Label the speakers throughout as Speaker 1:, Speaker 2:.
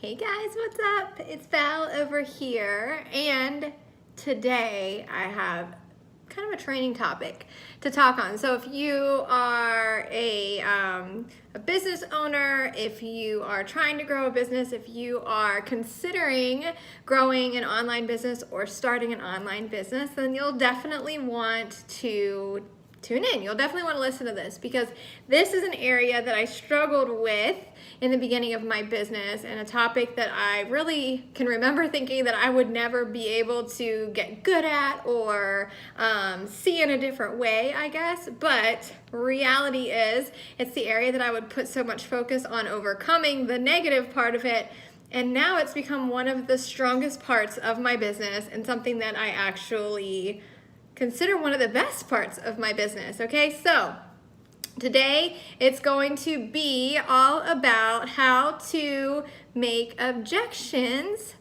Speaker 1: Hey guys, what's up? It's Val over here, and today I have kind of a training topic to talk on. So if you are a business owner, if you are trying to grow a business, if you are considering growing an online business or starting an online business, then you'll definitely want to tune in. You'll definitely want to listen to this because this is an area that I struggled with in the beginning of my business and a topic that I really can remember thinking that I would never be able to get good at or see in a different way, I guess. But reality is it's the area that I would put so much focus on overcoming the negative part of it. And now it's become one of the strongest parts of my business and something that I actually consider one of the best parts of my business. Okay, so today it's going to be all about how to make objections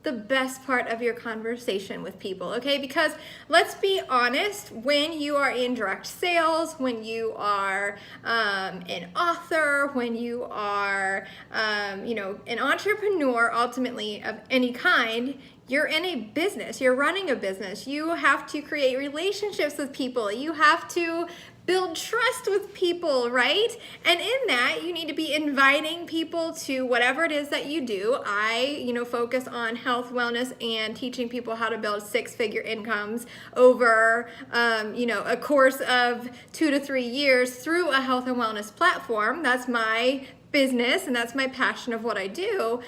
Speaker 1: the best part of your conversation with people, okay? Because let's be honest, when you are in direct sales, when you are an author, when you are an entrepreneur ultimately of any kind, you're in a business, you're running a business. You have to create relationships with people. You have to build trust with people, right? And in that, you need to be inviting people to whatever it is that you do. I, focus on health, wellness, and teaching people how to build six-figure incomes over, a course of 2 to 3 years through a health and wellness platform. That's my business and that's my passion of what I do.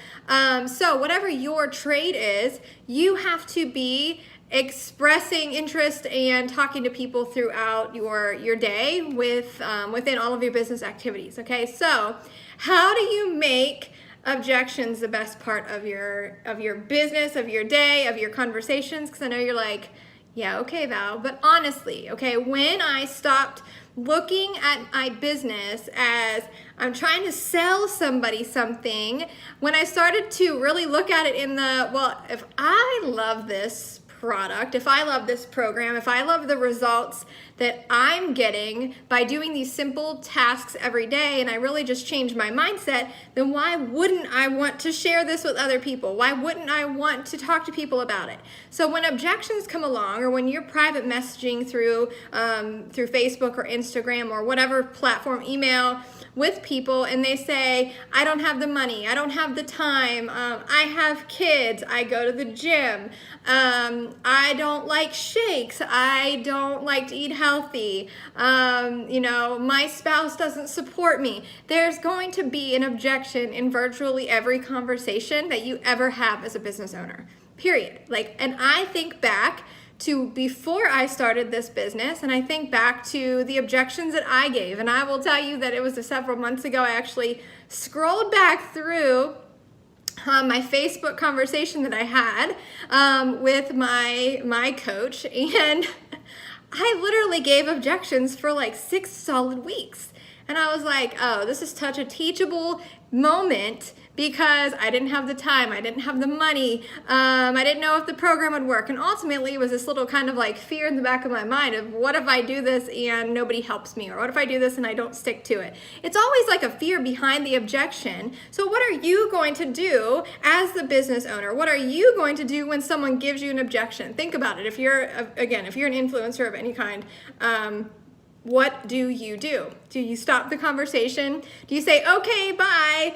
Speaker 1: So whatever your trade is, you have to be expressing interest and talking to people throughout your day within all of your business activities. Okay, so how do you make objections the best part of your business, of your day, of your conversations? Because I know you're like, yeah, okay, Val, but honestly, okay, when I stopped looking at my business as I'm trying to sell somebody something, when I started to really look at it in if I love this product, if I love this program, if I love the results that I'm getting by doing these simple tasks every day, and I really just change my mindset, then why wouldn't I want to share this with other people? Why wouldn't I want to talk to people about it? So when objections come along, or when you're private messaging through Facebook or Instagram or whatever platform, email, with people, and they say, I don't have the money, I don't have the time, I have kids, I go to the gym, I don't like shakes, I don't like to eat healthy, my spouse doesn't support me. There's going to be an objection in virtually every conversation that you ever have as a business owner, period. And I think back to before I started this business, and I think back to the objections that I gave, and I will tell you that it was several months ago. I actually scrolled back through my Facebook conversation that I had with my coach, and I literally gave objections for like 6 solid weeks. And I was like, oh, this is such a teachable moment because I didn't have the time, I didn't have the money, I didn't know if the program would work. And ultimately it was this little kind of like fear in the back of my mind of what if I do this and nobody helps me? Or what if I do this and I don't stick to it? It's always like a fear behind the objection. So what are you going to do as the business owner? What are you going to do when someone gives you an objection? Think about it. If you're an influencer of any kind, what do you do? Do you stop the conversation? Do you say, okay, bye?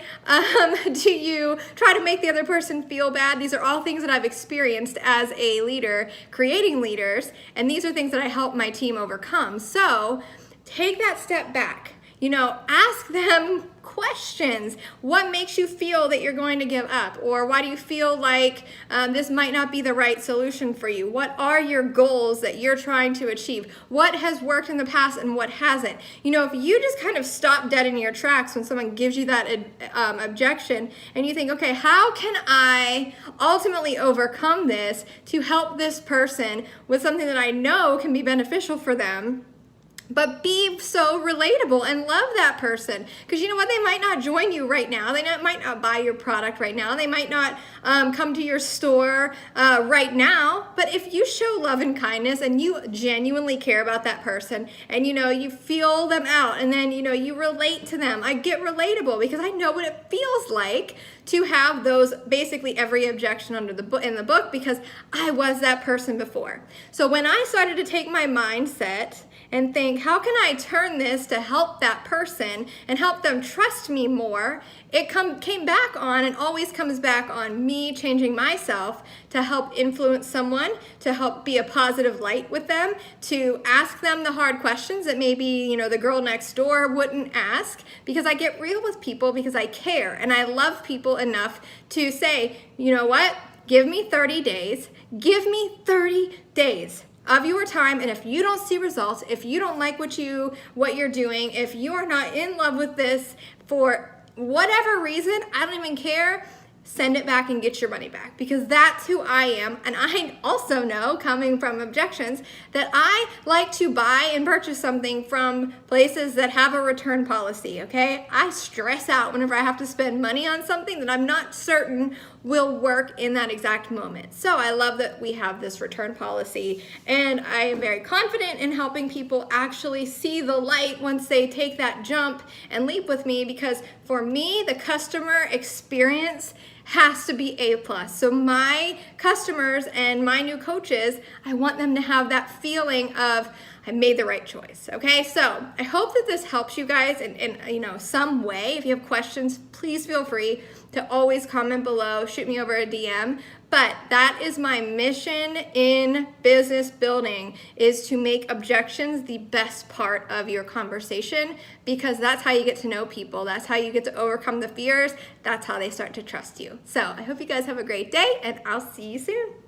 Speaker 1: Do you try to make the other person feel bad? These are all things that I've experienced as a leader, creating leaders, and these are things that I help my team overcome. So take that step back. Ask them questions. What makes you feel that you're going to give up? Or why do you feel like this might not be the right solution for you? What are your goals that you're trying to achieve? What has worked in the past and what hasn't? If you just kind of stop dead in your tracks when someone gives you that objection and you think, okay, how can I ultimately overcome this to help this person with something that I know can be beneficial for them? But be so relatable and love that person. Because you know what? They might not join you right now. They might not buy your product right now. They might not come to your store right now. But if you show love and kindness and you genuinely care about that person and, you feel them out and then, you relate to them. I get relatable because I know what it feels like to have those, basically every objection in the book, because I was that person before. So when I started to take my mindset and think, how can I turn this to help that person and help them trust me more? It came back on and always comes back on me changing myself to help influence someone, to help be a positive light with them, to ask them the hard questions that maybe, the girl next door wouldn't ask, because I get real with people because I care and I love people enough to say, you know what? Give me 30 days. Give me 30 days of your time, and if you don't see results, if you don't like what you're doing, if you are not in love with this for whatever reason, I don't even care, send it back and get your money back, because that's who I am. And I also know, coming from objections, that I like to buy and purchase something from places that have a return policy, okay? I stress out whenever I have to spend money on something that I'm not certain will work in that exact moment. So I love that we have this return policy, and I am very confident in helping people actually see the light once they take that jump and leap with me, because for me, the customer experience has to be A+. So my customers and my new coaches, I want them to have that feeling of, I made the right choice, okay? So I hope that this helps you guys in some way. If you have questions, please feel free to always comment below, shoot me over a DM. But that is my mission in business building, is to make objections the best part of your conversation, because that's how you get to know people. That's how you get to overcome the fears. That's how they start to trust you. So I hope you guys have a great day, and I'll see you soon.